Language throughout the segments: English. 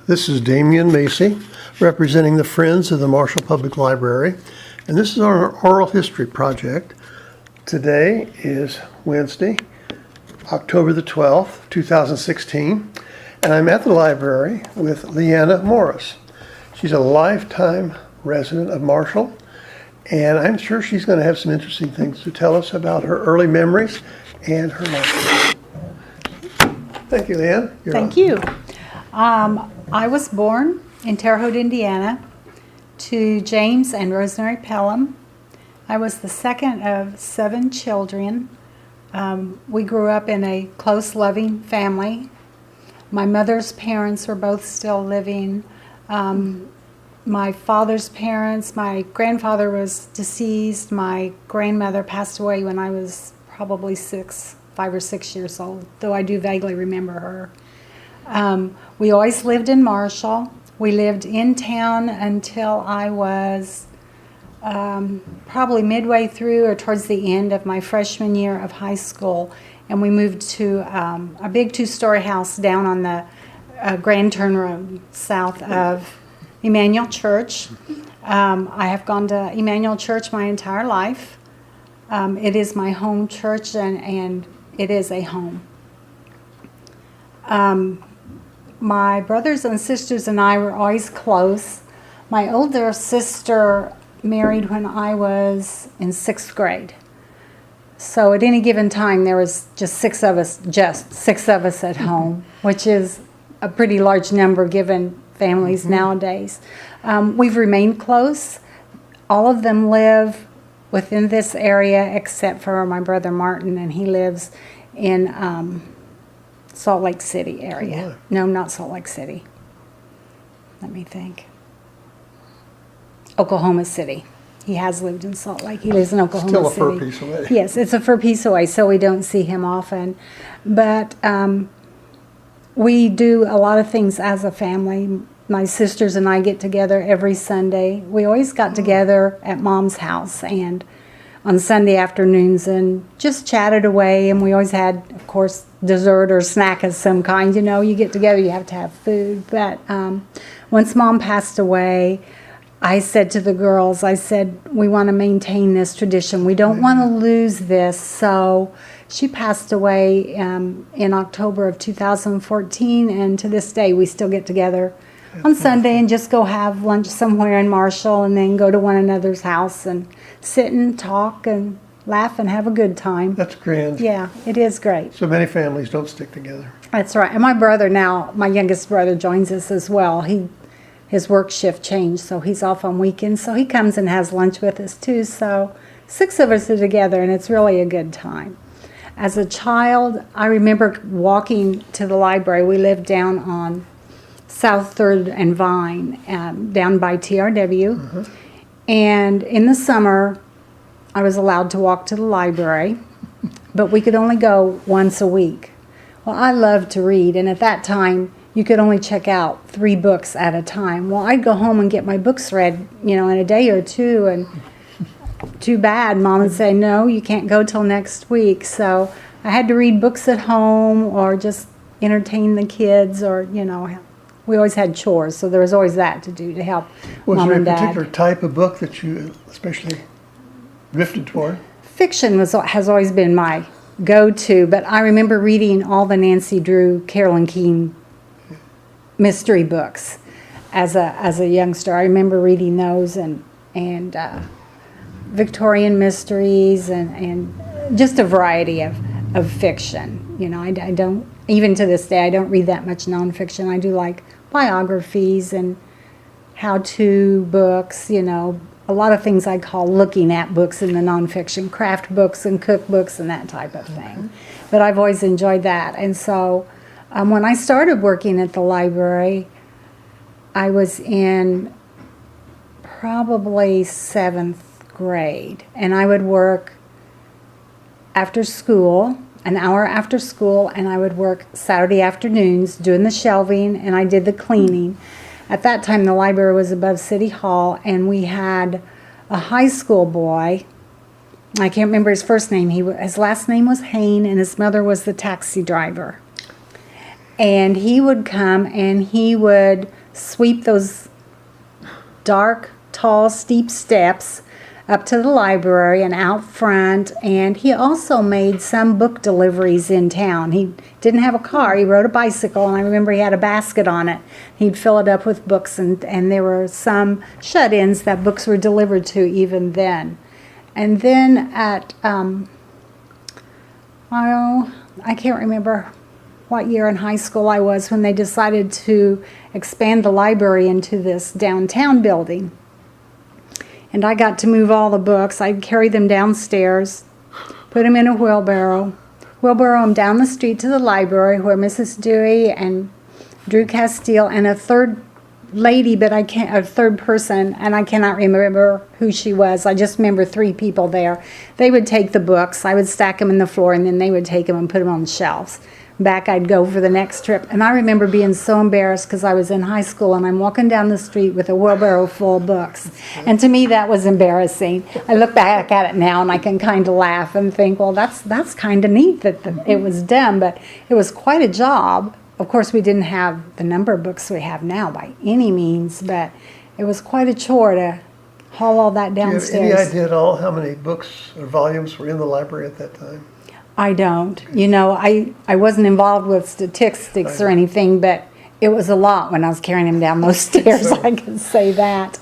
This is Damian Macy, representing the Friends of the Marshall Public Library, and this is our oral history project. Today is Wednesday, October the 12th, 2016, and I'm at the library with Leanna Morris. She's a lifetime resident of Marshall, and I'm sure she's going to have some interesting things to tell us about her early memories and her life. Thank you, Leanna. Thank you. I was born in Terre Haute, Indiana, to James and Rosemary Pelham. I was the second of 7 children. We grew up in a close, loving family. My mother's parents were both still living. My father's parents, my grandfather was deceased. My grandmother passed away when I was probably 5 or 6 years old, though I do vaguely remember her. We always lived in Marshall. We lived in town until I was probably midway through or towards the end of my freshman year of high school, and we moved to a big 2-story house down on the Grand Turn Road south of Emmanuel Church. I have gone to Emmanuel Church my entire life. It is my home church, and it is a home. My brothers and sisters and I were always close. My older sister married when I was in 6th grade. So at any given time, there was just six of us at home, which is a pretty large number given families nowadays. We've remained close. All of them live within this area except for my brother Martin, and he lives in Salt Lake City area. No, not Salt Lake City. Let me think. Oklahoma City. He has lived in Salt Lake. He lives in Oklahoma City. Still a fur piece away. Yes, it's a fur piece away, so we don't see him often. But we do a lot of things as a family. My sisters and I get together every Sunday. We always got together at Mom's house and on Sunday afternoons and just chatted away, and we always had, of course, dessert or snack of some kind. You know, you get together, you have to have food. But once Mom passed away, I said to the girls, we want to maintain this tradition. We don't want to lose this. So she passed away in October of 2014, and to this day we still get together on Sunday and just go have lunch somewhere in Marshall and then go to one another's house and sit and talk and laugh and have a good time. That's grand. Yeah, it is great. So many families don't stick together. That's right. And my brother now, my youngest brother, joins us as well. His work shift changed, so he's off on weekends. So he comes and has lunch with us too. So 6 of us are together, and it's really a good time. As a child, I remember walking to the library. We lived down on South 3rd and Vine, down by TRW. And in the summer, I was allowed to walk to the library, but we could only go once a week. Well, I loved to read, and at that time, you could only check out 3 books at a time. Well, I'd go home and get my books read, in a day or two, and too bad, Mom would say, no, you can't go till next week. So I had to read books at home or just entertain the kids, or, we always had chores, so there was always that to do to help Mom and Dad. Was there a particular type of book that you especially drifted toward? Fiction has always been my go-to, but I remember reading all the Nancy Drew, Carolyn Keene mystery books as a youngster. I remember reading those and Victorian mysteries and just a variety of fiction. I don't, even to this day, I don't read that much nonfiction. I do like biographies and how-to books, a lot of things I call looking at books in the nonfiction, craft books and cookbooks and that type of thing. But I've always enjoyed that. And so when I started working at the library, I was in probably 7th grade, and I would work after school, an hour after school, and I would work Saturday afternoons doing the shelving, and I did the cleaning. At that time, the library was above City Hall, and we had a high school boy. I can't remember his first name. His last name was Hain, and his mother was the taxi driver. And he would come and he would sweep those dark, tall, steep steps up to the library and out front. And he also made some book deliveries in town. He didn't have a car. He rode a bicycle, and I remember he had a basket on it. He'd fill it up with books, and there were some shut-ins that books were delivered to even then. And then at, I can't remember what year in high school I was when they decided to expand the library into this downtown building. And I got to move all the books. I'd carry them downstairs, put them in a wheelbarrow them down the street to the library where Mrs. Dewey and Drew Castile and a third lady, but a third person, and I cannot remember who she was. I just remember 3 people there. They would take the books. I would stack them in the floor, and then they would take them and put them on the shelves. Back I'd go for the next trip. And I remember being so embarrassed because I was in high school and I'm walking down the street with a wheelbarrow full of books. And to me that was embarrassing. I look back at it now and I can kind of laugh and think, well, that's kind of neat that it was done, but it was quite a job. Of course, we didn't have the number of books we have now by any means, but it was quite a chore to haul all that downstairs. Do you have any idea at all how many books or volumes were in the library at that time? I don't. I wasn't involved with statistics or anything, but it was a lot when I was carrying him down those stairs, I can say that.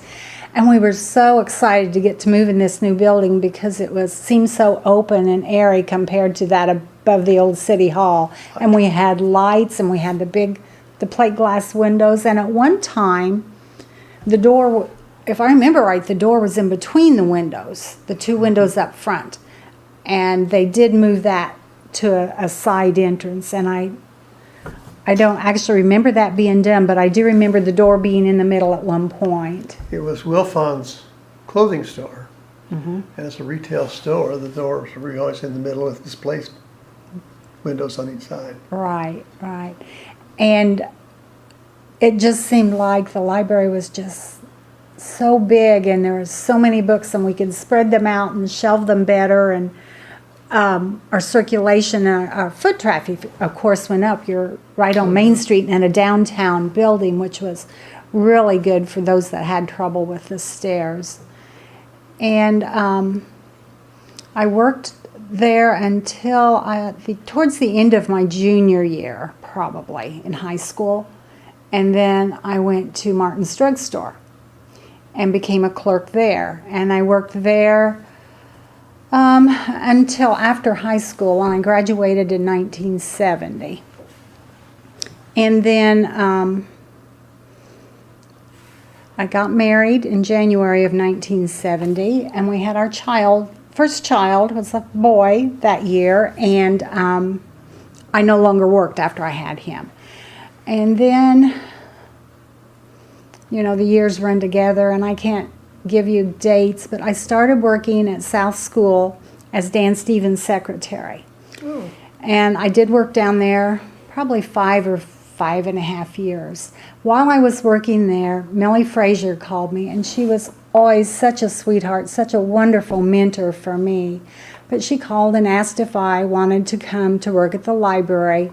And we were so excited to get to move in this new building because it seemed so open and airy compared to that above the old city hall. And we had lights and we had the plate glass windows. And at one time, the door, if I remember right, the door was in between the windows, the 2 windows up front. And they did move that to a side entrance, and I don't actually remember that being done, but I do remember the door being in the middle at one point. It was Wilfon's clothing store, and it's a retail store. The doors were always in the middle with displaced windows on each side. Right. And it just seemed like the library was just so big, and there were so many books, and we could spread them out and shelve them better, and our circulation, our foot traffic, of course, went up. You're right on Main Street in a downtown building, which was really good for those that had trouble with the stairs. And I worked there until towards the end of my junior year, probably, in high school. And then I went to Martin's Drug Store and became a clerk there. And I worked there until after high school, and I graduated in 1970. And then I got married in January of 1970, and we had our first child was a boy that year, and I no longer worked after I had him. And then, the years run together, and I can't give you dates, but I started working at South School as Dan Stevens' secretary. Oh. And I did work down there probably 5 or 5.5 years. While I was working there, Millie Frazier called me, and she was always such a sweetheart, such a wonderful mentor for me. But she called and asked if I wanted to come to work at the library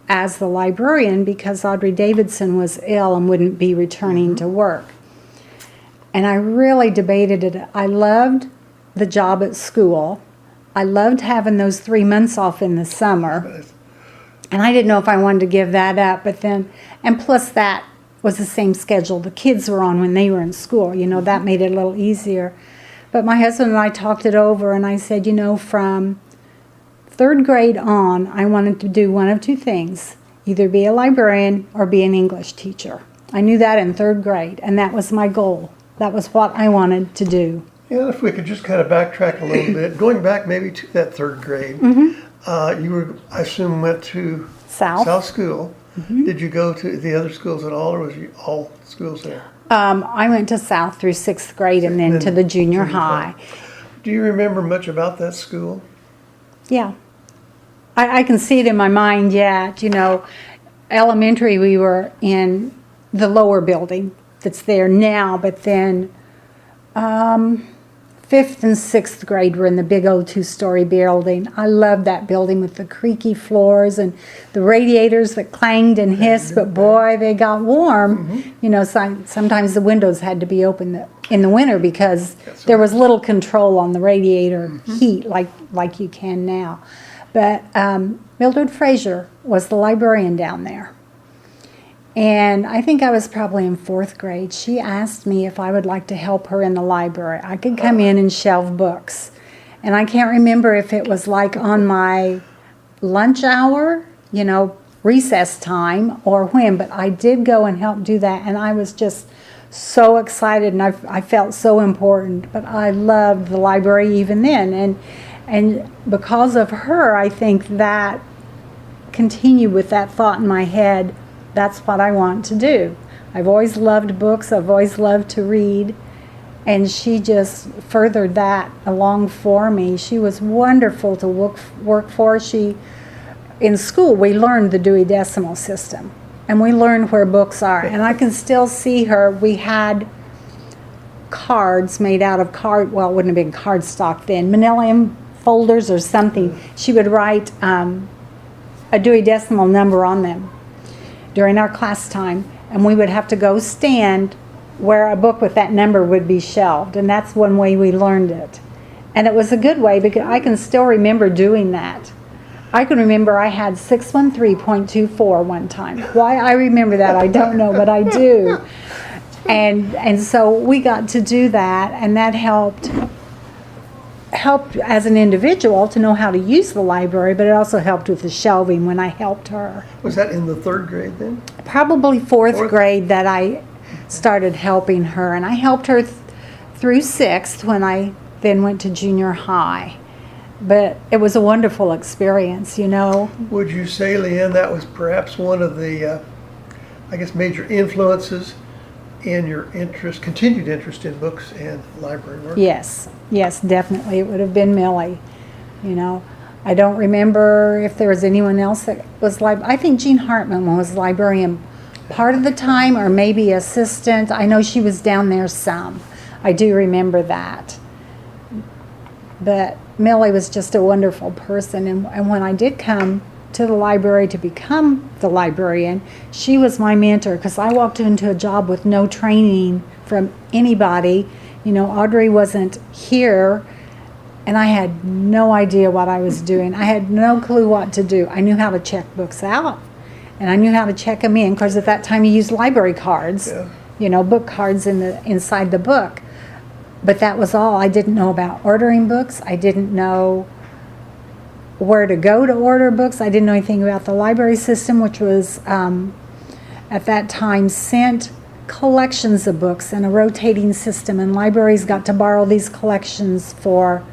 as the librarian because Audrey Davidson was ill and wouldn't be returning to work. And I really debated it. I loved the job at school. I loved having those 3 months off in the summer. And I didn't know if I wanted to give that up. And plus that was the same schedule the kids were on when they were in school. That made it a little easier. But my husband and I talked it over, and I said, from 3rd grade on, I wanted to do one of 2 things, either be a librarian or be an English teacher. I knew that in 3rd grade, and that was my goal. That was what I wanted to do. Yeah, if we could just kind of backtrack a little bit, going back maybe to that 3rd grade, you I assume, went to South School. Mm-hmm. Did you go to the other schools at all, or was you all schools there? I went to South through 6th grade and then to the junior high. Do you remember much about that school? Yeah. I can see it in my mind yet. Elementary, we were in the lower building that's there now, but then fifth and sixth grade were in the big old two-story building. I loved that building with the creaky floors and the radiators that clanged and hissed, but boy, they got warm. You know, sometimes the windows had to be open in the winter because there was little control on the radiator heat like you can now. But Mildred Frazier was the librarian down there. And I think I was probably in fourth grade. She asked me if I would like to help her in the library. I could come in and shelve books. And I can't remember if it was like on my lunch hour, you know, recess time, or when, but I did go and help do that. And I was just so excited, and I felt so important. But I loved the library even then. And because of her, I think that continued with that thought in my head. That's what I want to do. I've always loved books. I've always loved to read. And she just furthered that along for me. She was wonderful to work for. In school, we learned the Dewey Decimal System. And we learned where books are. And I can still see her. We had cards made out of well, it wouldn't have been cardstock then, manila folders or something. She would write a Dewey Decimal number on them during our class time, and we would have to go stand where a book with that number would be shelved, and that's one way we learned it. And it was a good way because I can still remember doing that. I can remember I had 613.24 one time. Why I remember that, I don't know, but I do. And so we got to do that, and that helped as an individual to know how to use the library, but it also helped with the shelving when I helped her. Was that in the third grade then? Probably fourth grade that I started helping her, and I helped her through sixth when I then went to junior high. But it was a wonderful experience, you know. Would you say, Leanne, that was perhaps one of the, major influences in your continued interest in books and library work? Yes, definitely. It would have been Millie, you know. I don't remember if there was anyone else that was I think Jean Hartman was librarian part of the time, or maybe assistant. I know she was down there some. I do remember that. But Millie was just a wonderful person, and when I did come to the library to become the librarian, she was my mentor, because I walked into a job with no training from anybody. You know, Audrey wasn't here, and I had no idea what I was doing. I had no clue what to do. I knew how to check books out, and I knew how to check them in, because at that time you used library cards, you know, book cards inside the book. But that was all. I didn't know about ordering books. I didn't know where to go to order books. I didn't know anything about the library system, which was at that time sent collections of books in a rotating system, and libraries got to borrow these collections for,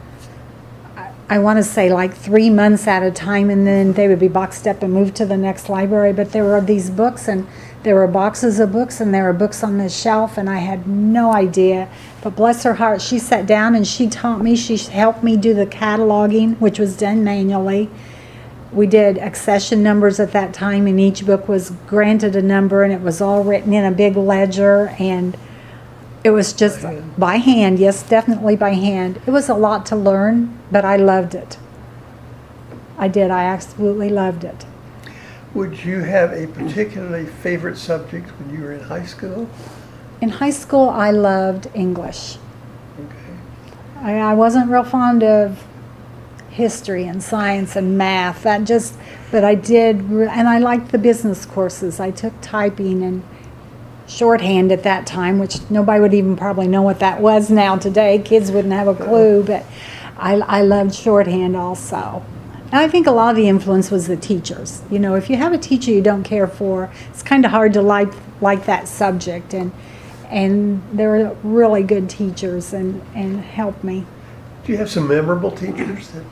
I want to say, like 3 months at a time, and then they would be boxed up and moved to the next library. But there were these books, and there were boxes of books, and there were books on the shelf, and I had no idea. But bless her heart, she sat down and she taught me. She helped me do the cataloging, which was done manually. We did accession numbers at that time, and each book was granted a number, and it was all written in a big ledger, and it was just by hand. Yes, definitely by hand. It was a lot to learn, but I loved it. I did. I absolutely loved it. Would you have a particularly favorite subject when you were in high school? In high school, I loved English. Okay. I wasn't real fond of history and science and math. But I did, and I liked the business courses. I took typing and shorthand at that time, which nobody would even probably know what that was now today. Kids wouldn't have a clue, but I loved shorthand also. And I think a lot of the influence was the teachers. You know, if you have a teacher you don't care for, it's kind of hard to like that subject. And they were really good teachers and helped me. Do you have some memorable teachers that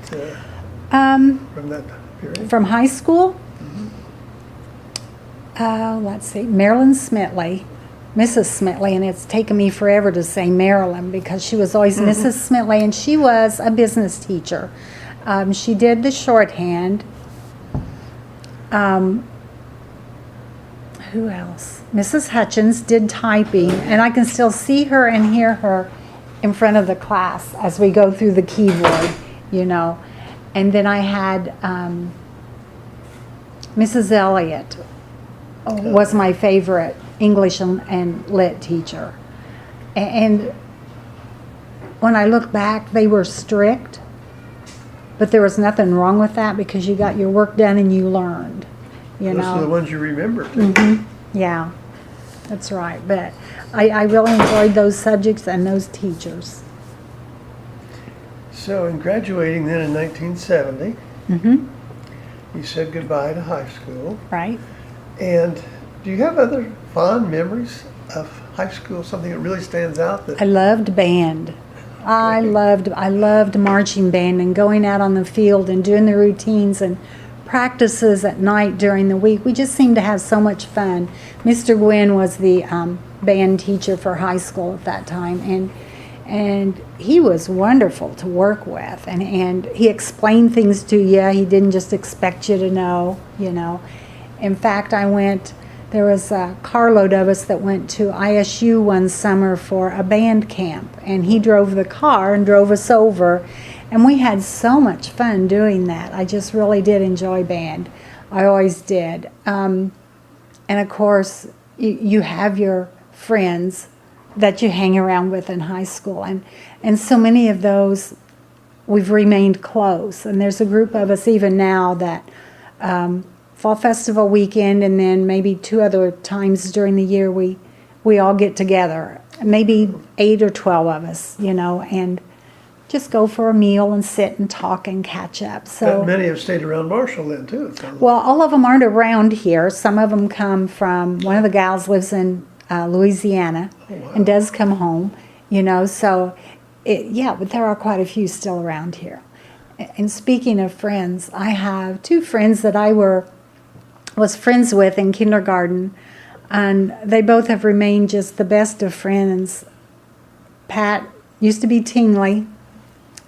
from that period? From high school? Let's see, Marilyn Smitley, Mrs. Smitley, and it's taken me forever to say Marilyn because she was always Mrs. Smitley, and she was a business teacher. She did the shorthand. Who else? Mrs. Hutchins did typing, and I can still see her and hear her in front of the class as we go through the keyboard, you know. And then I had Mrs. Elliott was my favorite English and Lit teacher. And when I look back, they were strict, but there was nothing wrong with that because you got your work done and you learned, you Those know. are the ones you remember, too. Yeah, that's right. But I really enjoyed those subjects and those teachers. So in graduating then in 1970, you said goodbye to high school. Right? And do you have other fond memories of high school, something that really stands out? I loved band. I loved marching band and going out on the field and doing the routines and practices at night during the week. We just seemed to have so much fun. Mr. Gwynn was the band teacher for high school at that time, and he was wonderful to work with, and he explained things to you. He didn't just expect you to know, you know. In fact, there was a carload of us that went to ISU one summer for a band camp, and he drove the car and drove us over, and we had so much fun doing that. I just really did enjoy band. I always did. And of course, you have your friends that you hang around with in high school, and so many of those we've remained close. And there's a group of us even now that Fall Festival weekend and then maybe 2 other times during the year we all get together, maybe 8 or 12 of us, you know, and just go for a meal and sit and talk and catch up. So But many have stayed around Marshall then, too. It sounds like. well, all of them aren't around here. Some of them come from, one of the gals lives in Louisiana and does come home, you know, so but there are quite a few still around here. And speaking of friends, I have 2 friends that I was friends with in kindergarten, and they both have remained just the best of friends. Pat used to be Tingley,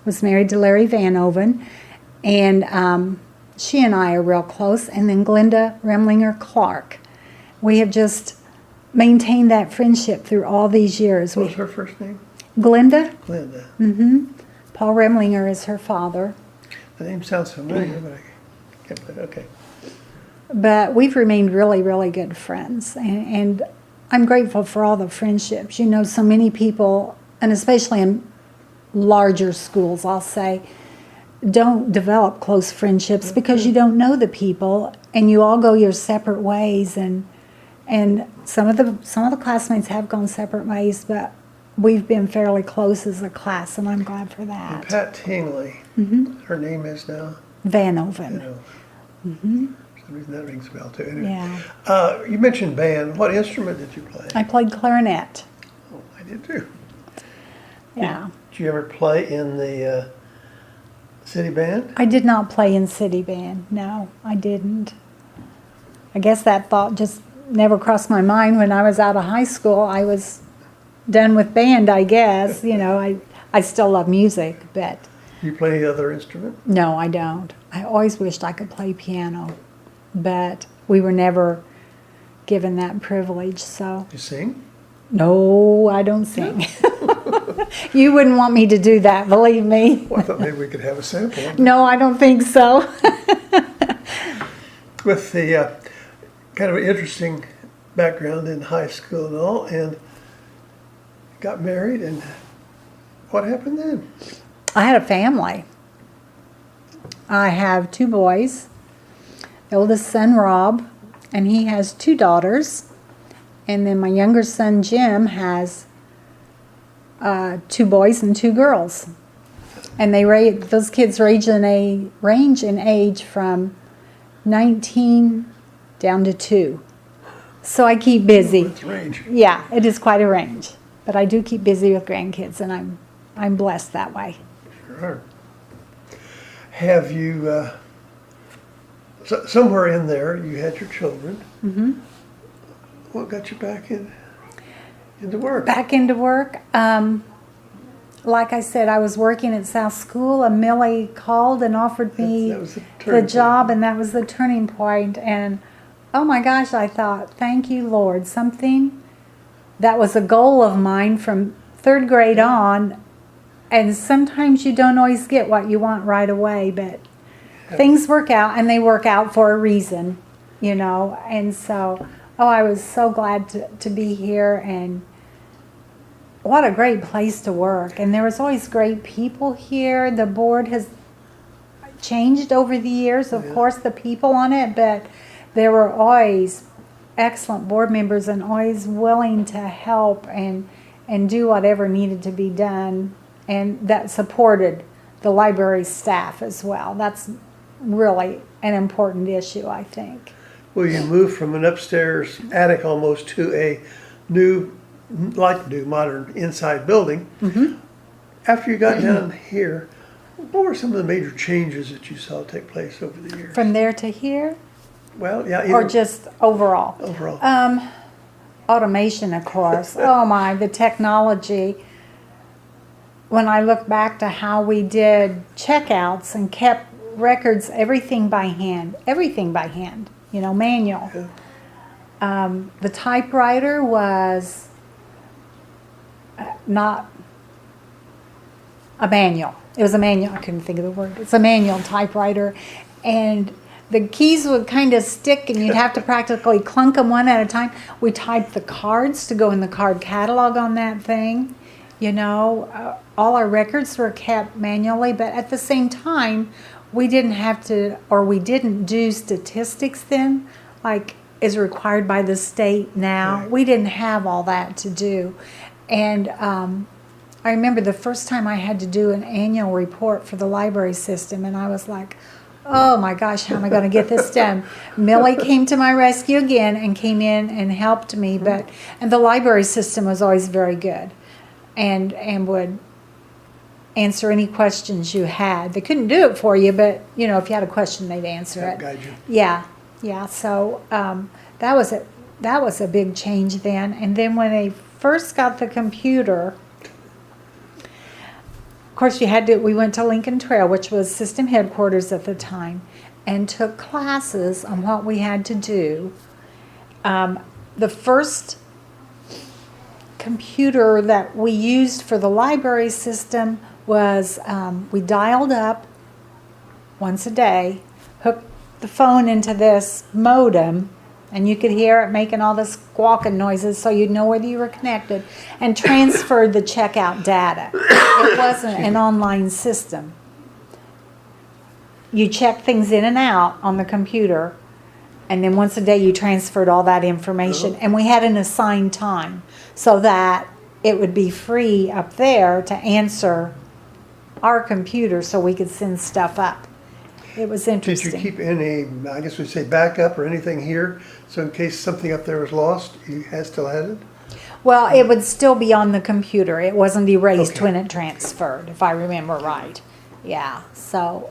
was married to Larry Van Oven, and she and I are real close. And then Glenda Remlinger Clark. We have just maintained that friendship through all these years. What was her first name? Glenda. Glenda. Paul Remlinger is her father. The name sounds familiar, but I can't put it. Okay. But we've remained really, really good friends. And I'm grateful for all the friendships. You know, so many people, and especially in larger schools, I'll say, don't develop close friendships because you don't know the people and you all go your separate ways. And some of the classmates have gone separate ways, but we've been fairly close as a class, and I'm glad for that. And Pat Tingley, her name is now? Van Oven. You know. For some reason that rings a bell too. Anyway. Yeah. You mentioned band. What instrument did you play? I played clarinet. Oh, I did too. Yeah. Did you ever play in the city band? I did not play in city band. No, I didn't. I guess that thought just never crossed my mind when I was out of high school. I was done with band, I guess. You know, I still love music, but Do you play any other instrument? no, I don't. I always wished I could play piano, but we were never given that privilege, so. You sing? No, I don't sing. You wouldn't want me to do that, believe me. Well, I thought maybe we could have a sample. No, I don't think so. With the kind of interesting background in high school and all, and got married, and what happened then? I had a family. I have 2 boys. The oldest son, Rob, and he has 2 daughters. And then my younger son, Jim, has 2 boys and 2 girls. And those kids range in age from 19 down to 2. So I keep busy. It's range. Yeah, it is quite a range. But I do keep busy with grandkids, and I'm blessed that way. Sure are. Have you, somewhere in there, you had your children. Mm-hmm. What got you back into work? Back into work. Like I said, I was working at South School, and Millie called and offered me That was the turning job, point. and that was the turning point. And oh my gosh, I thought, thank you, Lord. Something that was a goal of mine from 3rd grade on, and sometimes you don't always get what you want right away, but things work out, and they work out for a reason, and so, I was so glad to be here, and what a great place to work. And there was always great people here. The board has changed over the years, of course, the people on it, but there were always excellent board members and always willing to help and do whatever needed to be done, and that supported the library staff as well. That's really an important issue, I think. Well, you moved from an upstairs attic almost to a new modern inside building. Mm-hmm. After you got down here, what were some of the major changes that you saw take place over the years? From there to here? Well, yeah. Or just overall? Overall. Automation, of course. Oh my, the technology. When I look back to how we did checkouts and kept records, everything by hand, manual. Yeah. The typewriter was not a manual. It was a manual. I couldn't think of the word. It's a manual typewriter. And the keys would kind of stick, and you'd have to practically clunk them one at a time. We typed the cards to go in the card catalog on that thing. All our records were kept manually, but at the same time, we didn't do statistics then, like is required by the state now. Right. We didn't have all that to do. And I remember the first time I had to do an annual report for the library system, and I was like, oh my gosh, how am I going to get this done? Millie came to my rescue again and came in and helped me, and the library system was always very good and would answer any questions you had. They couldn't do it for you, but if you had a question, they'd answer it. Guide you. Yeah. So that was a big change then. And then when they first got the computer, of course, we went to Lincoln Trail, which was system headquarters at the time, and took classes on what we had to do. The first computer that we used for the library system was we dialed up once a day, hooked the phone into this modem, and you could hear it making all the squawking noises so you'd know whether you were connected, and transferred the checkout data. It wasn't an online system. You checked things in and out on the computer, and then once a day you transferred all that information. And we had an assigned time so that it would be free up there to answer our computer so we could send stuff up. It was interesting. Did you keep any, I guess we'd say, backup or anything here? So in case something up there was lost, you still had it? Well, it would still be on the computer. It wasn't erased Okay. when it transferred, if I remember right. Yeah, so,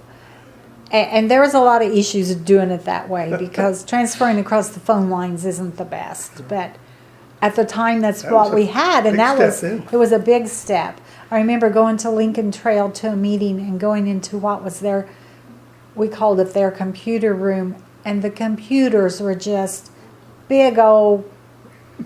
and there was a lot of issues doing it that way because transferring across the phone lines isn't the best. But at the time, that's That what was a we had, and big that was, step then. it was a big step. I remember going to Lincoln Trail to a meeting and going into what was their, we called it their computer room, and the computers were just big old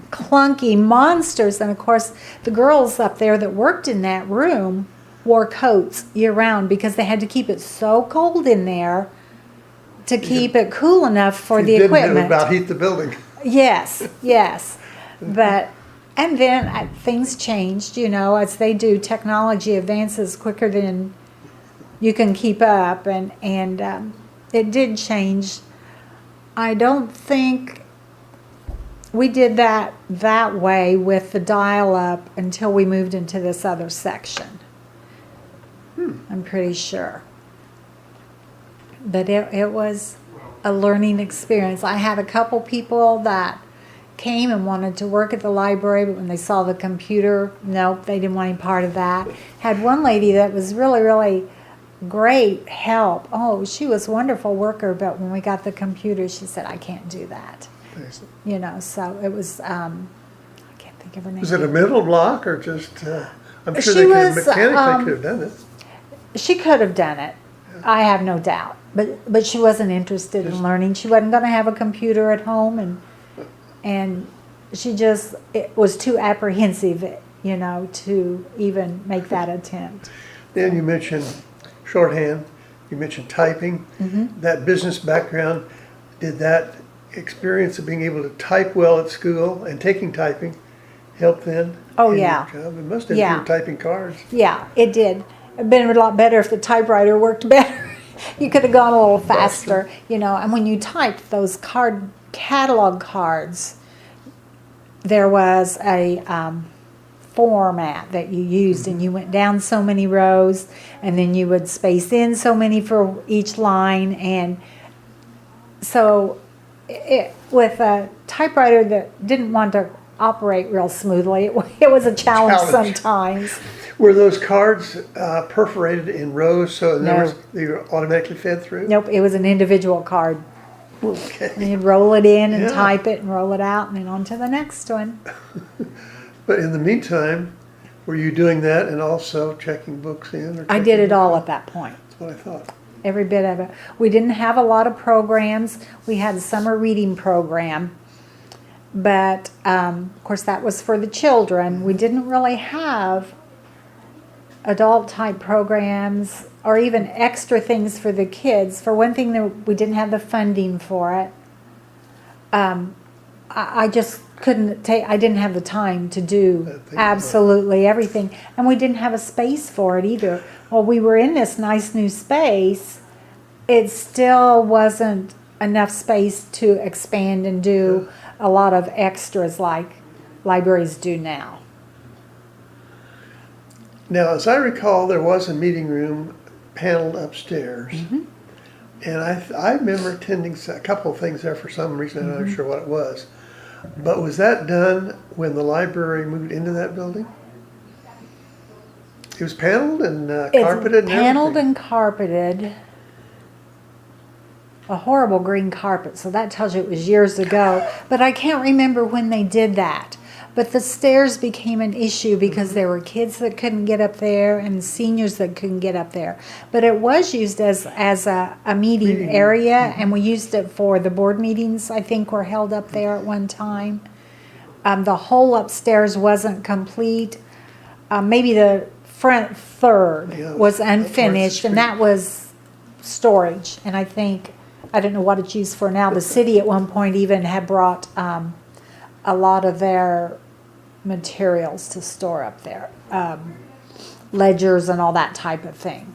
clunky monsters. And of course, the girls up there that worked in that room wore coats year round because they had to keep it so cold in there to keep it cool enough for the equipment. It would about heat the building. Yes. But, and then things changed, as they do. Technology advances quicker than you can keep up, and it did change. I don't think we did that way with the dial-up until we moved into this other section. I'm pretty sure. But it was a learning experience. I had a couple people that came and wanted to work at the library, but when they saw the computer, nope, they didn't want any part of that. Had one lady that was really, really great help. Oh, she was a wonderful worker, but when we got the computer, she said, I can't do that. So it was, I can't think of her name. Was it a mental block or just, I'm sure She they could, was, mechanically could have done it. She could have done it. I have no doubt. But she wasn't interested in learning. She wasn't going to have a computer at home, and she just, it was too apprehensive. to even make that attempt. Then you mentioned shorthand, you mentioned typing. That business background, did that experience of being able to type well at school and taking typing help then? Oh, in your yeah. job? It must have Yeah. if you were typing cards. Yeah, it did. It'd been a lot better if the typewriter worked better. You could have gone a little faster, and when you typed those catalog cards, there was a format that you used, and you went down so many rows, and then you would space in so many for each line, and so with a typewriter that didn't want to operate real smoothly, it was a challenge sometimes. Were those cards perforated in rows so No. they were automatically fed through? Nope, it was an individual card. Okay. And you'd roll it in and Yeah. type it and roll it out and then on to the next one. But in the meantime, were you doing that and also checking books in? Or I checking did it books all out? at that point. That's what I thought. Every bit of it. We didn't have a lot of programs. We had a summer reading program, but of course that was for the children. We didn't really have adult type programs or even extra things for the kids. For one thing, we didn't have the funding for it. I just couldn't I didn't have the time to do absolutely everything. And we didn't have a space for it either. While we were in this nice new space, it still wasn't enough space to expand and do a lot of extras like libraries do now. Now, as I recall, there was a meeting room paneled upstairs. And I remember attending a couple of things there for some reason. I'm not sure what it was. But was that done when the library moved into that building? It was paneled and carpeted It's and paneled everything. and carpeted. A horrible green carpet, so that tells you it was years ago. But I can't remember when they did that. But the stairs became an issue because there were kids that couldn't get up there and seniors that couldn't get up there. But it was used as a meeting area, and we used it for the board meetings, I think, were held up there at one time. The whole upstairs wasn't complete. Maybe the front third was unfinished, and that was storage. And I don't know what it's used for now. The city at one point even had brought a lot of their materials to store up there, ledgers and all that type of thing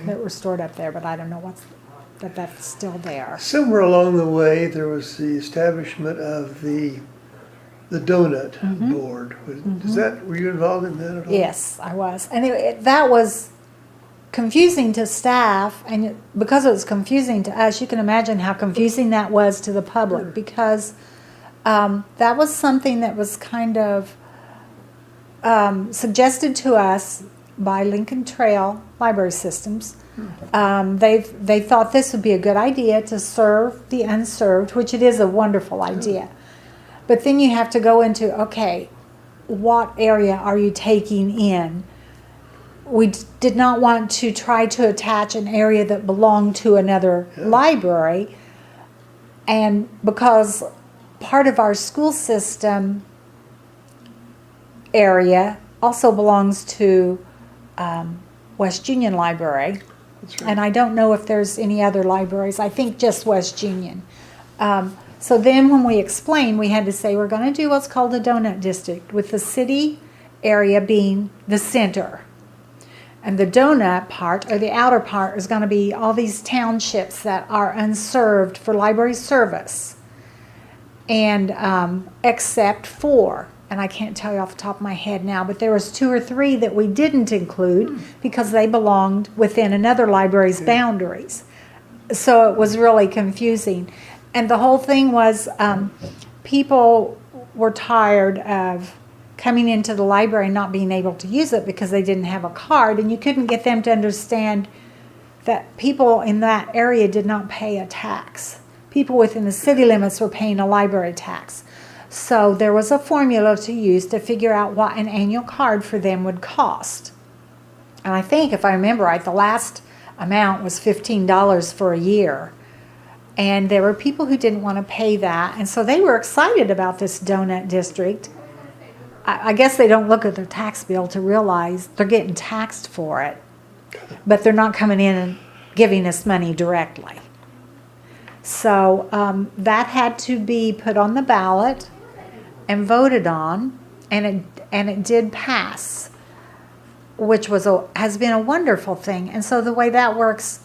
that were stored up there, but I don't know that's still there. Somewhere along the way, there was the establishment of the donut board. Were you involved in that at all? Yes, I was. And that was confusing to staff, and because it was confusing to us, you can imagine how confusing that was to the public, because that was something that was kind of suggested to us by Lincoln Trail Library Systems. They thought this would be a good idea to serve the unserved, which it is a wonderful idea. But then you have to go into, okay, what area are you taking in? We did not want to try to attach an area that belonged to another library, and because part of our school system area also belongs to West Union Library. That's right. And I don't know if there's any other libraries. I think just West Union. So then when we explained, we had to say we're going to do what's called a donut district, with the city area being the center. And the donut part, or the outer part, is going to be all these townships that are unserved for library service. And except for, and I can't tell you off the top of my head now, but there was 2 or 3 that we didn't include because they belonged within another library's boundaries. So it was really confusing. And the whole thing was people were tired of coming into the library and not being able to use it because they didn't have a card, and you couldn't get them to understand that people in that area did not pay a tax. People within the city limits were paying a library tax. So there was a formula to use to figure out what an annual card for them would cost. And I think, if I remember right, the last amount was $15 for a year. And there were people who didn't want to pay that, and so they were excited about this donut district. I guess they don't look at their tax bill to realize they're getting taxed for it, but they're not coming in and giving us money directly. So that had to be put on the ballot and voted on, and it did pass, which has been a wonderful thing. And so the way that works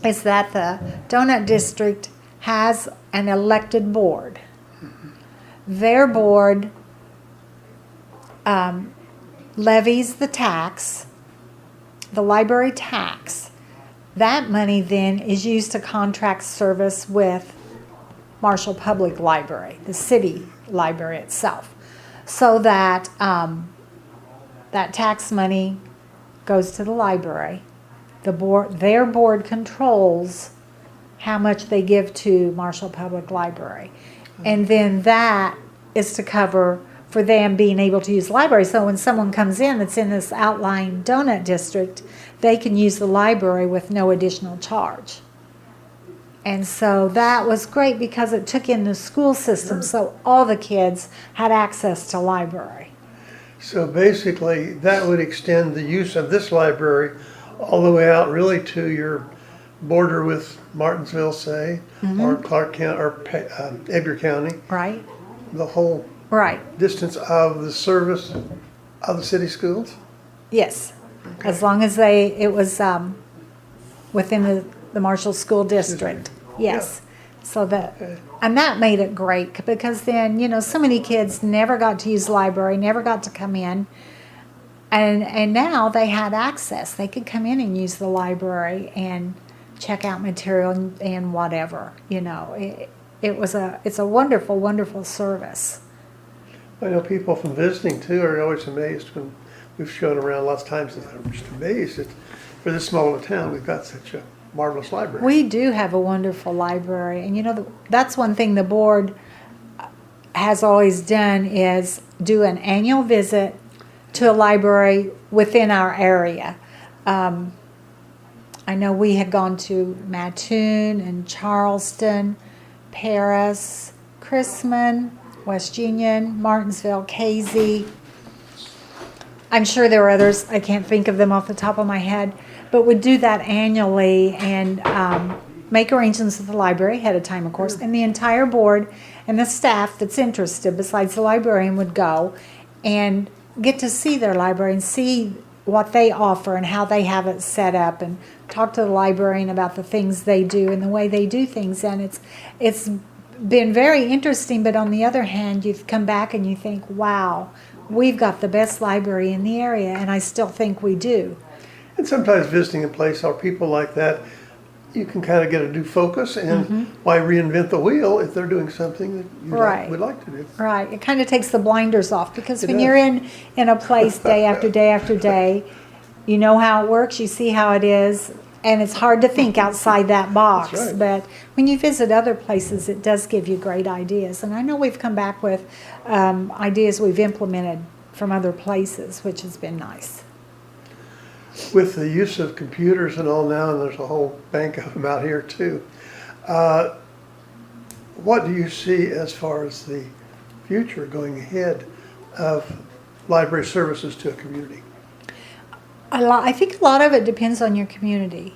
is that the donut district has an elected board. Their board levies the tax, the library tax. That money then is used to contract service with Marshall Public Library, the city library itself, so that that tax money goes to the library. Their board controls how much they give to Marshall Public Library, and then that is to cover for them being able to use the library. So when someone comes in that's in this outlying donut district, they can use the library with no additional charge. And so that was great because it took in the school system, so all the kids had access to library. So basically, that would extend the use of this library all the way out really to your border with Martinsville, say, or Clark County, or Edgar County, Right? the whole Right. distance of the service of the city schools? Yes. As long as it was within the Marshall School District. Yes. So and that made it great because then, so many kids never got to use the library, never got to come in. And now they had access. They could come in and use the library and check out material and whatever, It's a wonderful, wonderful service. I know people from visiting too are always amazed when we've shown around lots of times, and I'm just amazed that for this small a town, we've got such a marvelous library. We do have a wonderful library, and that's one thing the board has always done is do an annual visit to a library within our area. I know we had gone to Mattoon and Charleston, Paris, Chrisman, West Union, Martinsville, Casey. I'm sure there are others. I can't think of them off the top of my head, but would do that annually and make arrangements with the library ahead of time, of course, and the entire board and the staff that's interested, besides the librarian, would go and get to see their library and see what they offer and how they have it set up, and talk to the librarian about the things they do and the way they do things. And it's been very interesting, but on the other hand, you've come back and you think, wow, we've got the best library in the area, and I still think we do. And sometimes visiting a place or people like that, you can kind of get a new focus, and why reinvent the wheel if they're doing something that you would like to do. Right. It kind of takes the blinders off, because when does. you're in a place day after day after day, you know how it works, you see how it is, and it's hard to think outside that box. That's right. But when you visit other places, it does give you great ideas. And I know we've come back with ideas we've implemented from other places, which has been nice. With the use of computers and all now, and there's a whole bank of them out here too, what do you see as far as the future going ahead of library services to a community? I think a lot of it depends on your community.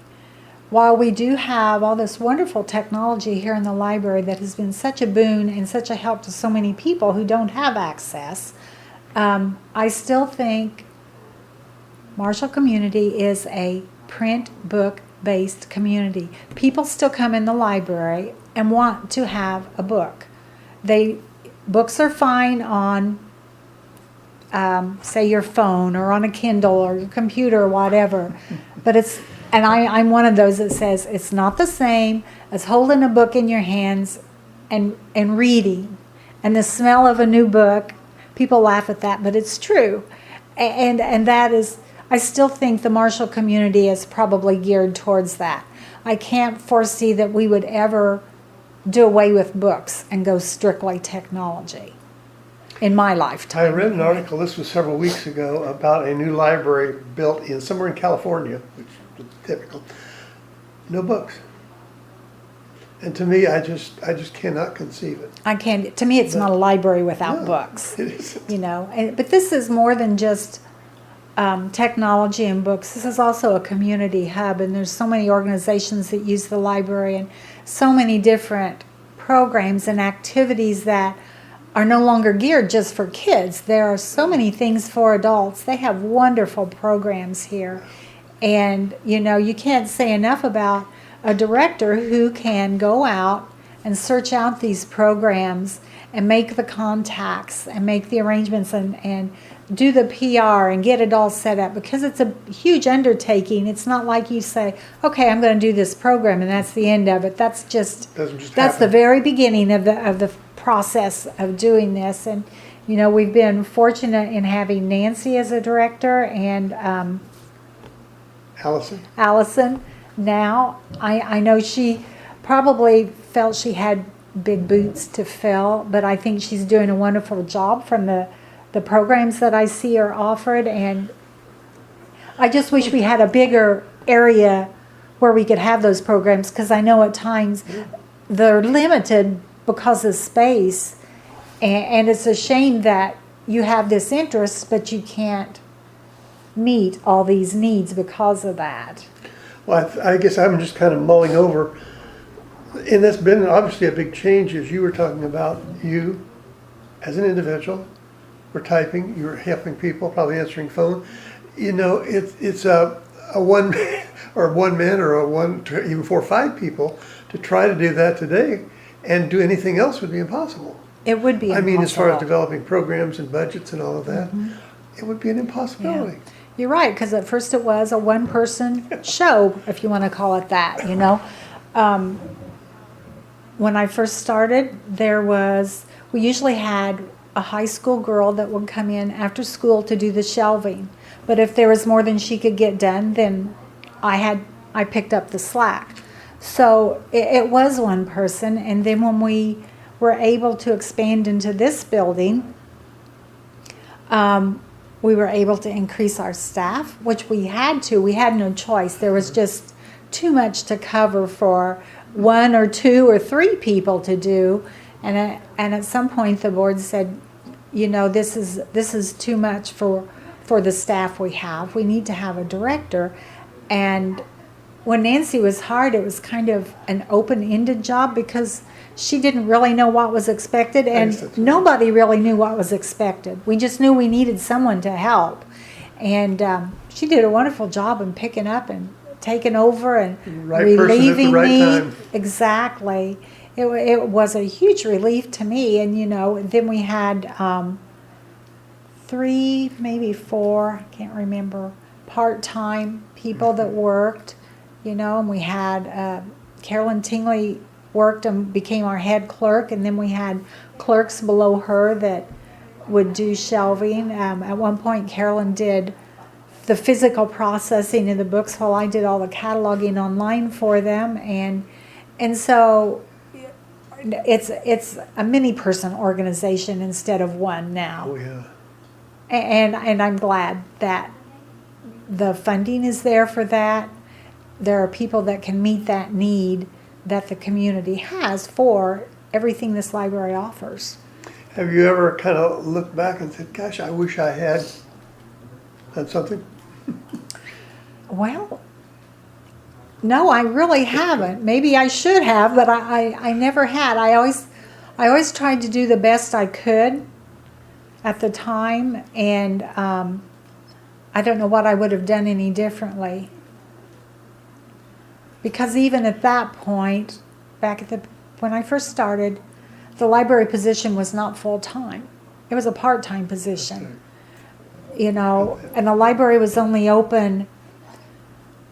While we do have all this wonderful technology here in the library that has been such a boon and such a help to so many people who don't have access, I still think Marshall community is a print book based community. People still come in the library and want to have a book. Books are fine on say your phone or on a Kindle or your computer or whatever, but I'm one of those that says it's not the same as holding a book in your hands and reading, and the smell of a new book. People laugh at that, but it's true, and that is, I still think the Marshall community is probably geared towards that. I can't foresee that we would ever do away with books and go strictly technology in my lifetime. I read an article, this was several weeks ago, about a new library built somewhere in California, which is typical. No books. And to me, I just cannot conceive it. I can't. To me, it's not a library without No, books. it isn't. You know, but this is more than just technology and books. This is also a community hub, and there's so many organizations that use the library, and so many different programs and activities that are no longer geared just for kids. There are so many things for adults. They have wonderful programs here, and you know, you can't say enough about a director who can go out and search out these programs and make the contacts and make the arrangements and do the PR and get it all set up, because it's a huge undertaking. It's not like you say, okay, I'm going to do this program and that's the end of it. That's just Doesn't just that's the happen. very beginning of the process of doing this. And you know, we've been fortunate in having Nancy as a director and Allison. Now, I know she probably felt she had big boots to fill, but I think she's doing a wonderful job from the programs that I see are offered. And I just wish we had a bigger area where we could have those programs, because I know at times they're limited because of space. And it's a shame that you have this interest, but you can't meet all these needs because of that. Well, I guess I'm just kind of mulling over, and that's been obviously a big change, as you were talking about. You, as an individual, were typing, you were helping people, probably answering phone. You know, it's a one or one man or a one, even 4 or 5 people to try to do that today, and do anything else would be impossible. It would be I mean, as far as impossible. developing programs and budgets and all of that, it would be an impossibility. You're right, because at first it was a one-person show, if you want to call it that, you know. When I first started, we usually had a high school girl that would come in after school to do the shelving. But if there was more than she could get done, then I picked up the slack. So it was one person, and then when we were able to expand into this building, we were able to increase our staff, which we had to. We had no choice. There was just too much to cover for 1 or 2 or 3 people to do. And at some point the board said, you know, this is too much for the staff we have. We need to have a director. And when Nancy was hired, it was kind of an open-ended job, because she didn't really know what was expected, and nobody really knew what was expected. We just knew we needed someone to help. And she did a wonderful job in picking up and taking over and Right person at the relieving right me. time. Exactly. It was a huge relief to me. And, you know, then we had 3, maybe 4, I can't remember, part-time people that worked, you know, and we had Carolyn Tingley worked and became our head clerk, and then we had clerks below her that would do shelving. At one point, Carolyn did the physical processing of the books while I did all the cataloging online for them, and so it's a many-person organization instead of one now. Oh, yeah. And I'm glad that the funding is there for that. There are people that can meet that need that the community has for everything this library offers. Have you ever kind of looked back and said, gosh, I wish I had done something? Well, no, I really haven't. Maybe I should have, but I never had. I always tried to do the best I could at the time, and I don't know what I would have done any differently. Because even at that point, when I first started, the library position was not full-time. It was a part-time position. You know, and the library was only open,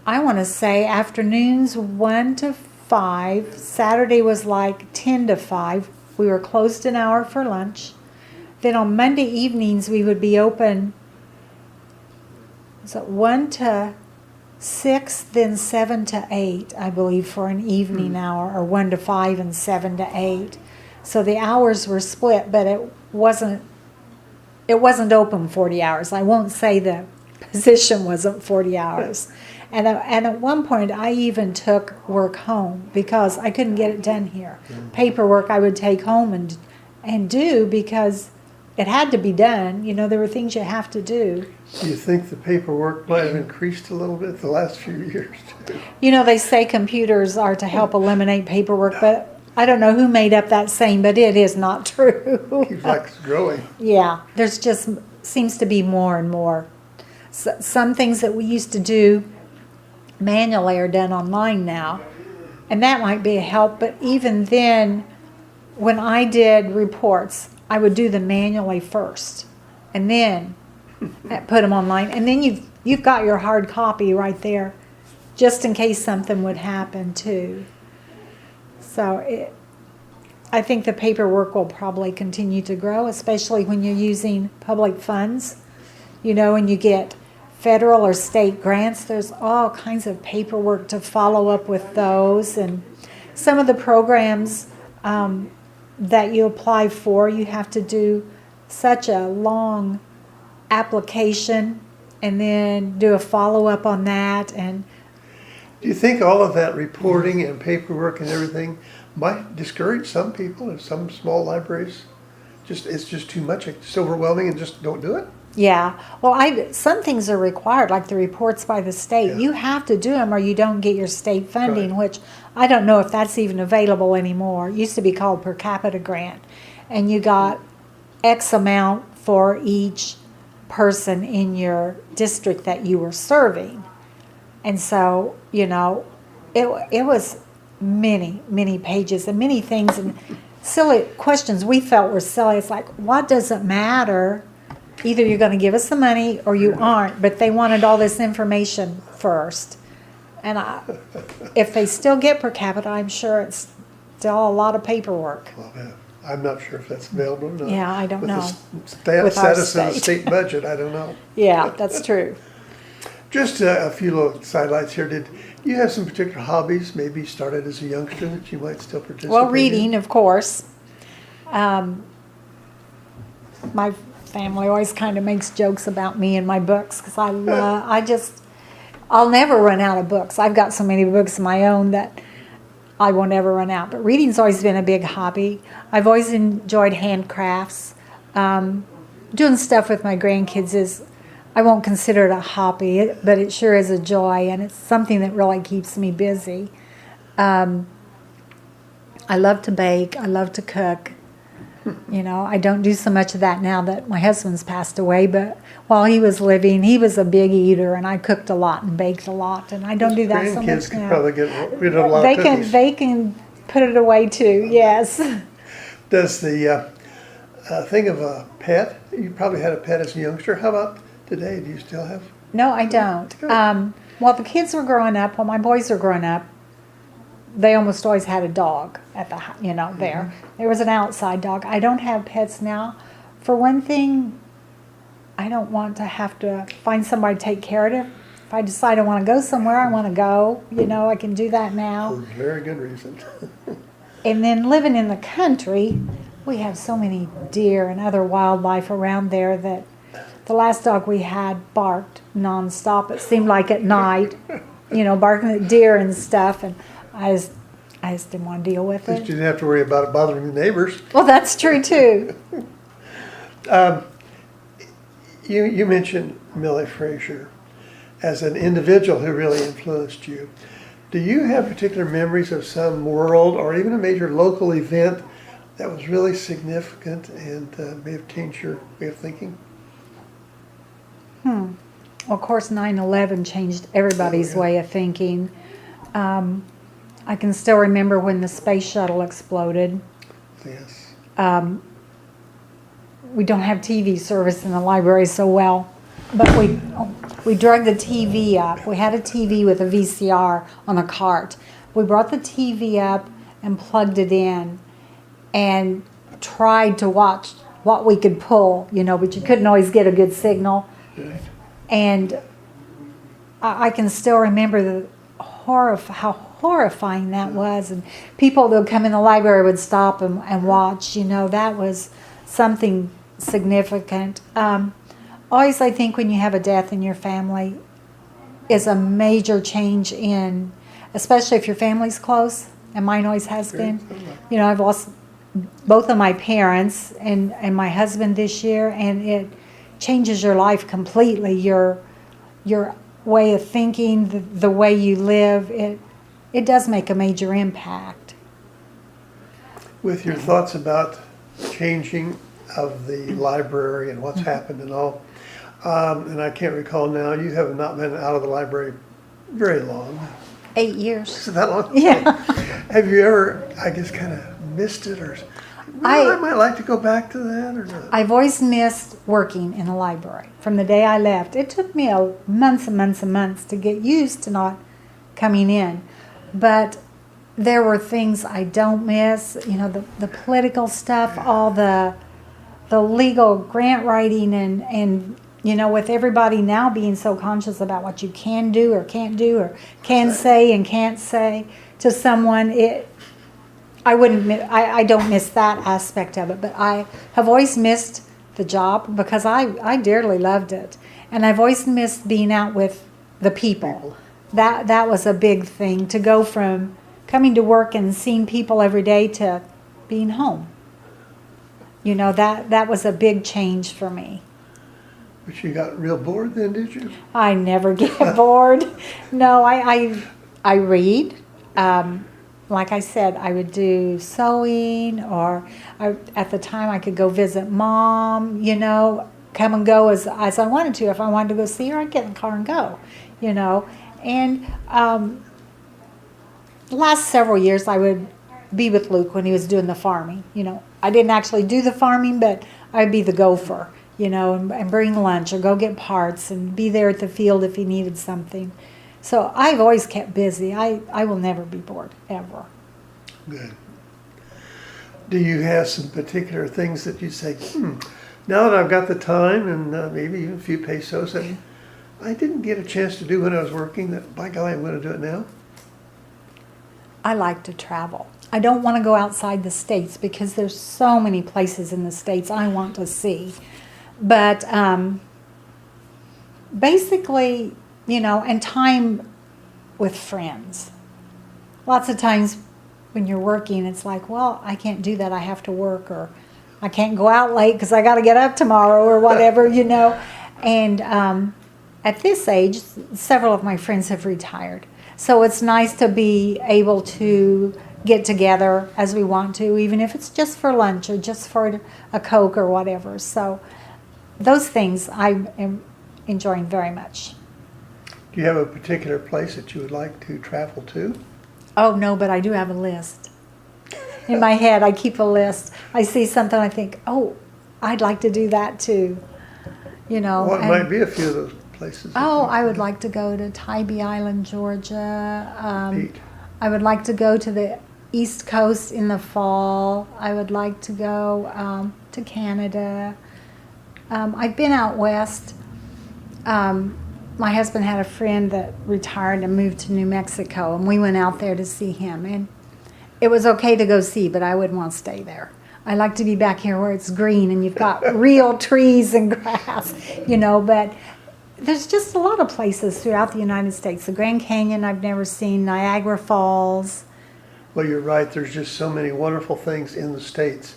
I want to say, afternoons 1 to 5. Saturday was like 10 to 5. We were closed an hour for lunch. Then on Monday evenings, we would be open, was it 1 to 6, then 7 to 8, I believe, for an evening hour, or 1 to 5 and 7 to 8. So the hours were split, but it wasn't open 40 hours. I won't say the position wasn't 40 hours. And at one point, I even took work home because I couldn't get it done here. Paperwork I would take home and do because it had to be done. You know, there were things you have to do. Do you think the paperwork might have increased a little bit the last few years? You know, they say computers are to help eliminate paperwork, but I don't know who made up that saying, but it is not true. Seems like it's growing. Yeah, there's just seems to be more and more. Some things that we used to do manually are done online now, and that might be a help. But even then, when I did reports, I would do them manually first, and then put them online. And then you've got your hard copy right there, just in case something would happen too. So I think the paperwork will probably continue to grow, especially when you're using public funds, you know, and you get federal or state grants. There's all kinds of paperwork to follow up with those. And some of the programs that you apply for, you have to do such a long application and then do a follow-up on that. And Do you think all of that reporting and paperwork and everything might discourage some people in some small libraries? It's just too much, it's overwhelming, and just don't do it? yeah, well, some things are required, like the reports by the state. Yeah. You have to do them or you don't get your state funding, Right. which I don't know if that's even available anymore. It used to be called per capita grant. And you got X amount for each person in your district that you were serving. And so, you know, it was many, many pages and many things and silly questions we felt were silly. It's like, what does it matter? Either you're going to give us the money or you aren't. But they wanted all this information first. And if they still get per capita, I'm sure it's still a lot of paperwork. Well, yeah, I'm not sure if that's available or not. Yeah, I don't know. With the With our status of the state. state budget, I don't know. Yeah, that's true. Just a few little sidelights here. Did you have some particular hobbies, maybe started as a youngster, that you might still participate Well, in? reading, of course. My family always kind of makes jokes about me and my books because I'll never run out of books. I've got so many books of my own that I will never run out. But reading's always been a big hobby. I've always enjoyed handcrafts. Doing stuff with my grandkids I won't consider it a hobby, but it sure is a joy, and it's something that really keeps me busy. I love to bake. I love to cook. You know, I don't do so much of that now that my husband's passed away, but while he was living, he was a big eater, and I cooked a lot and baked a lot, and I don't do that so much Grandkids can now. probably get rid of a lot They of cookies. they can put it away too, yes. Does the thing of a pet, you probably had a pet as a youngster. How about today? Do you still have? No, I don't. Good. While the kids were growing up, while my boys were growing up, they almost always had a dog at the there. There was an outside dog. I don't have pets now. For one thing, I don't want to have to find somebody to take care of it. If I decide I want to go somewhere, I want to go. You know, I can do that now. For very good reason. And then living in the country, we have so many deer and other wildlife around there that the last dog we had barked nonstop. It seemed like at night, you know, barking at deer and stuff. And I just didn't want to deal with At least it. you didn't have to worry about it bothering the neighbors. Well, that's true too. You mentioned Millie Frazier as an individual who really influenced you. Do you have particular memories of some world or even a major local event that was really significant and may have changed your way of thinking? Well, of course, 9/11 changed everybody's Oh, yeah. way of thinking. I can still remember when the space shuttle exploded. Yes. We don't have TV service in the library so well, but we drug the TV up. We had a TV with a VCR on a cart. We brought the TV up and plugged it in and tried to watch what we could pull, you know, but you couldn't always get a good signal. Right. And I can still remember how horrifying that was. And people that would come in the library would stop and watch. You know, that was something significant. Always, I think, when you have a death in your family, is a major change in, especially if your family's close, and mine always has been. You know, I've lost both of my parents and my husband this year, and it changes your life completely. Your way of thinking, the way you live, it does make a major impact. With your thoughts about changing of the library and what's happened and all, and I can't recall now, you have not been out of the library very long. 8 years. Is it that long? Yeah. Have you ever, I guess, kind of missed it, or I might like to go back to that, or not? I've always missed working in the library. From the day I left, it took me months and months and months to get used to not coming in. But there were things I don't miss, you know, the political stuff, all the legal grant writing, and you know, with everybody now being so conscious about what you can do or can't do or can say and can't say to someone, I don't miss that aspect of it, but I have always missed the job because I dearly loved it, and I've always missed being out with the people. That was a big thing, to go from coming to work and seeing people every day to being home. You know, that was a big change for me. But you got real bored then, did you? I never get bored. No, I read. Like I said, I would do sewing, or at the time I could go visit Mom, you know, come and go as I wanted to. If I wanted to go see her, I'd get in the car and go, you know. And the last several years I would be with Luke when he was doing the farming. You know, I didn't actually do the farming, but I'd be the gopher, you know, and bring lunch or go get parts and be there at the field if he needed something. So I've always kept busy. I will never be bored, ever. Good. Do you have some particular things that you say, now that I've got the time and maybe even a few pesos that I didn't get a chance to do when I was working, that by golly, I'm going to do it now? I like to travel. I don't want to go outside the States because there's so many places in the States I want to see. But basically, you know, and time with friends. Lots of times when you're working, it's like, well, I can't do that. I have to work, or I can't go out late because I got to get up tomorrow or whatever, you know. And at this age, several of my friends have retired. So it's nice to be able to get together as we want to, even if it's just for lunch or just for a Coke or whatever. So those things I am enjoying very much. Do you have a particular place that you would like to travel to? Oh, no, but I do have a list. In my head, I keep a list. I see something, I think, oh, I'd like to do that too. You know. What might be a few of those places? Oh, I would like to go to Tybee Island, Georgia. Neat. I would like to go to the East Coast in the fall. I would like to go to Canada. I've been out west. My husband had a friend that retired and moved to New Mexico, and we went out there to see him. And it was okay to go see, but I wouldn't want to stay there. I like to be back here where it's green and you've got real trees and grass, you know. But there's just a lot of places throughout the United States. The Grand Canyon I've never seen, Niagara Falls. Well, you're right. There's just so many wonderful things in the States.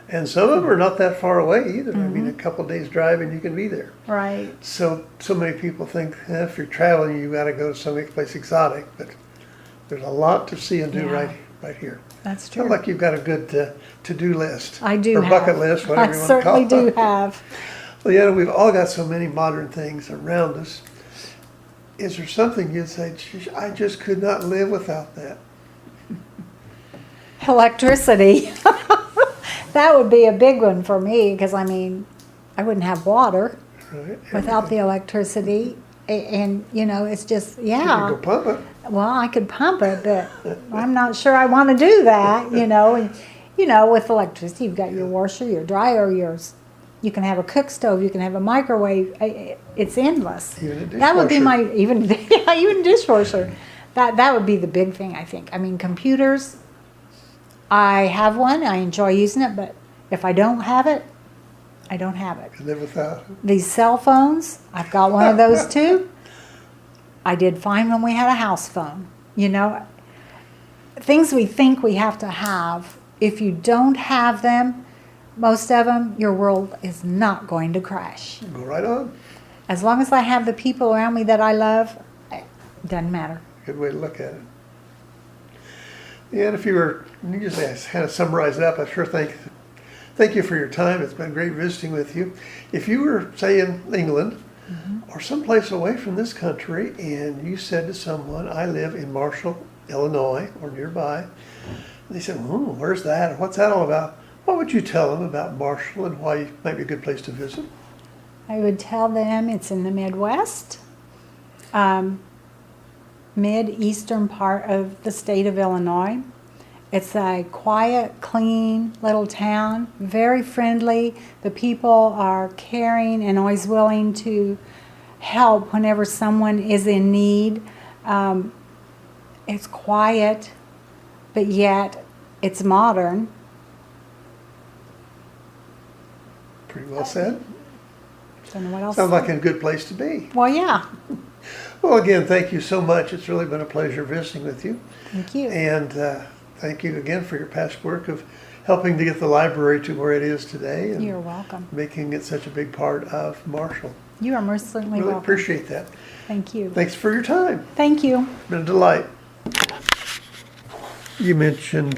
And some of them are not that far away either. I mean, a couple of days drive and you can be there. Right. So many people think if you're traveling, you've got to go to some place exotic. But there's a lot to see and do right here. That's true. Sounds like you've got a good to-do list. I do or have. bucket list, whatever you want to call I it. certainly do have. Leanna, we've all got so many modern things around us. Is there something you'd say, "Geez, I just could not live without that"? Electricity. That would be a big one for me because, I mean, I wouldn't have water Right? without the electricity. And, you know, it's just, You can go pump it. Well, I could pump it, but I'm not sure I want to do that, you know. And, you know, with electricity, you've got your washer, your dryer, you can have a cook stove, you can have a microwave. It's endless. Even a dishwasher. That would be even dishwasher. That would be the big thing, I think. I mean, computers, I have one. I enjoy using it, but if I don't have it, I don't have it. Can live without it. These cell phones, I've got one of those too. I did fine when we had a house phone. You know, things we think we have to have, if you don't have them, most of them, your world is not going to crash. Go right on. As long as I have the people around me that I love, it doesn't matter. Good way to look at it. And if you just kind of summarize it up, I sure thank you for your time. It's been great visiting with you. If you were, say, in England or someplace away from this country, and you said to someone, I live in Marshall, Illinois, or nearby, and they said, where's that? Or what's that all about? What would you tell them about Marshall and why it might be a good place to visit? I would tell them it's in the Midwest, mid-eastern part of the state of Illinois. It's a quiet, clean little town, very friendly. The people are caring and always willing to help whenever someone is in need. It's quiet, but yet it's modern. Pretty well said. Don't know what else. Sounds like a good place to be. Well, yeah. Well, again, thank you so much. It's really been a pleasure visiting with you. Thank you. And thank you again for your past work of helping to get the library to where it is today and You're welcome. making it such a big part of Marshall. You are most certainly Really welcome. appreciate that. Thank you. Thanks for your time. Thank you. It's been a delight. You mentioned